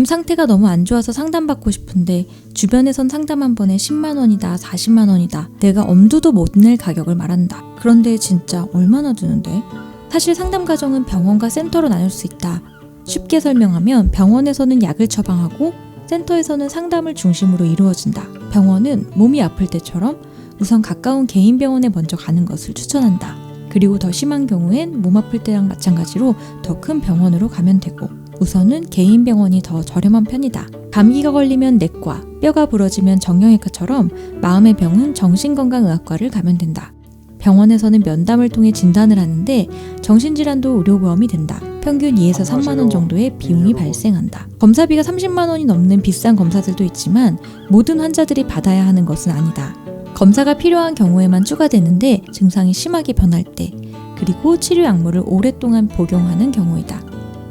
상태가 너무 안 좋아서 상담받고 싶은데 주변에선 상담 한 번에 10만 원이다, 40만 원이다. 내가 엄두도 못 낼 가격을 말한다. 그런데 진짜 얼마나 드는데? 사실 상담 과정은 병원과 센터로 나눌 수 있다. 쉽게 설명하면 병원에서는 약을 처방하고 센터에서는 상담을 중심으로 이루어진다. 병원은 몸이 아플 때처럼 우선 가까운 개인 병원에 먼저 가는 것을 추천한다. 그리고 더 심한 경우엔 몸 아플 때랑 마찬가지로 더 큰 병원으로 가면 되고, 우선은 개인 병원이 더 저렴한 편이다. 감기가 걸리면 내과, 뼈가 부러지면 정형외과처럼 마음의 병은 정신건강의학과를 가면 된다. 병원에서는 면담을 통해 진단을 하는데 정신질환도 의료보험이 된다. 평균 2에서 3만 원 정도의 비용이 발생한다. 검사비가 30만 원이 넘는 비싼 검사들도 있지만 모든 환자들이 받아야 하는 것은 아니다. 검사가 필요한 경우에만 추가되는데 증상이 심하게 변할 때, 그리고 치료 약물을 오랫동안 복용하는 경우이다.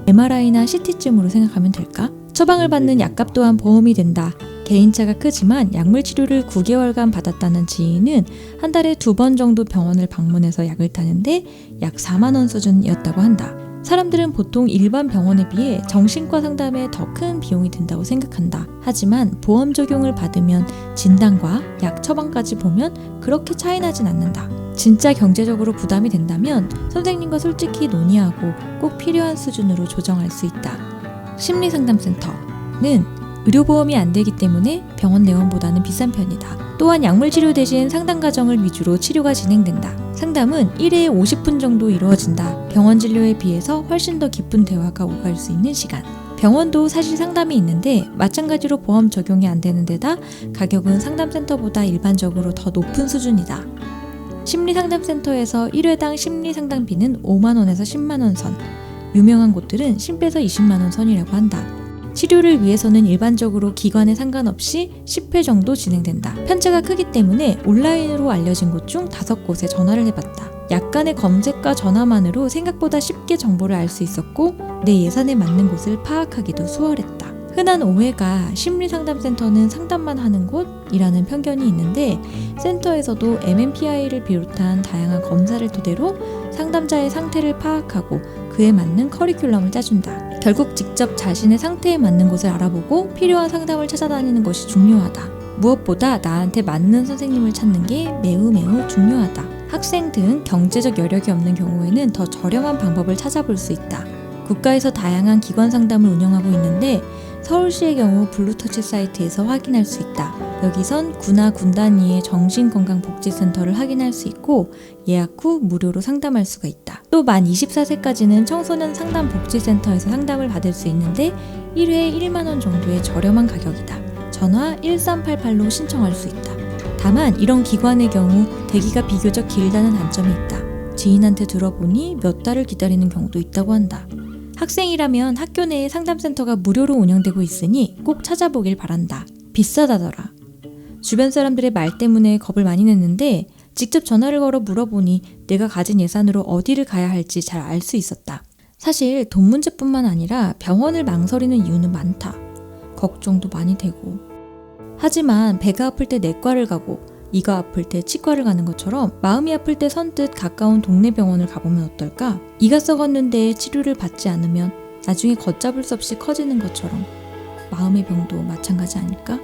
MRI나 CT쯤으로 생각하면 될까? 처방을 받는 약값 또한 보험이 된다. 개인차가 크지만 약물 치료를 9개월간 받았다는 지인은 한 달에 2번 정도 병원을 방문해서 약을 타는데 약 4만 원 수준이었다고 한다. 사람들은 보통 일반 병원에 비해 정신과 상담에 더 큰 비용이 든다고 생각한다. 하지만 보험 적용을 받으면 진단과 약 처방까지 보면 그렇게 차이 나진 않는다. 진짜 경제적으로 부담이 된다면 선생님과 솔직히 논의하고 꼭 필요한 수준으로 조정할 수 있다. 심리상담센터는 의료보험이 안 되기 때문에 병원 내원보다는 비싼 편이다. 또한 약물 치료 대신 상담 과정을 위주로 치료가 진행된다. 상담은 1회에 50분 정도 이루어진다. 병원 진료에 비해서 훨씬 더 깊은 대화가 오갈 수 있는 시간. 병원도 사실 상담이 있는데 마찬가지로 보험 적용이 안 되는 데다 가격은 상담센터보다 일반적으로 더 높은 수준이다. 심리상담센터에서 1회당 심리상담비는 5만 원에서 10만 원 선, 유명한 곳들은 10배에서 20만 원 선이라고 한다. 치료를 위해서는 일반적으로 기관에 상관없이 10회 정도 진행된다. 편차가 크기 때문에 온라인으로 알려진 곳 중 5곳에 전화를 해봤다. 약간의 검색과 전화만으로 생각보다 쉽게 정보를 알 수 있었고 내 예산에 맞는 곳을 파악하기도 수월했다. 흔한 오해가 심리상담센터는 상담만 하는 곳이라는 편견이 있는데 센터에서도 MMPI를 비롯한 다양한 검사를 토대로 상담자의 상태를 파악하고 그에 맞는 커리큘럼을 짜준다. 결국 직접 자신의 상태에 맞는 곳을 알아보고 필요한 상담을 찾아다니는 것이 중요하다. 무엇보다 나한테 맞는 선생님을 찾는 게 매우 중요하다. 학생 등 경제적 여력이 없는 경우에는 더 저렴한 방법을 찾아볼 수 있다. 국가에서 다양한 기관 상담을 운영하고 있는데 서울시의 경우 블루터치 사이트에서 확인할 수 있다. 여기선 구나 군 단위의 정신건강복지센터를 확인할 수 있고 예약 후 무료로 상담할 수가 있다. 또 만 24세까지는 청소년 상담복지센터에서 상담을 받을 수 있는데 1회에 1만 원 정도의 저렴한 가격이다. 전화 1388로 신청할 수 있다. 다만 이런 기관의 경우 대기가 비교적 길다는 단점이 있다. 지인한테 들어보니 몇 달을 기다리는 경우도 있다고 한다. 학생이라면 학교 내에 상담센터가 무료로 운영되고 있으니 꼭 찾아보길 바란다. 비싸다더라. 주변 사람들의 말 때문에 겁을 많이 냈는데 직접 전화를 걸어 물어보니 내가 가진 예산으로 어디를 가야 할지 잘 알 수 있었다. 사실 돈 문제뿐만 아니라 병원을 망설이는 이유는 많다. 걱정도 많이 되고. 하지만 배가 아플 때 내과를 가고 이가 아플 때 치과를 가는 것처럼 마음이 아플 때 선뜻 가까운 동네 병원을 가보면 어떨까? 이가 썩었는데 치료를 받지 않으면 나중에 걷잡을 수 없이 커지는 것처럼 마음의 병도 마찬가지 아닐까?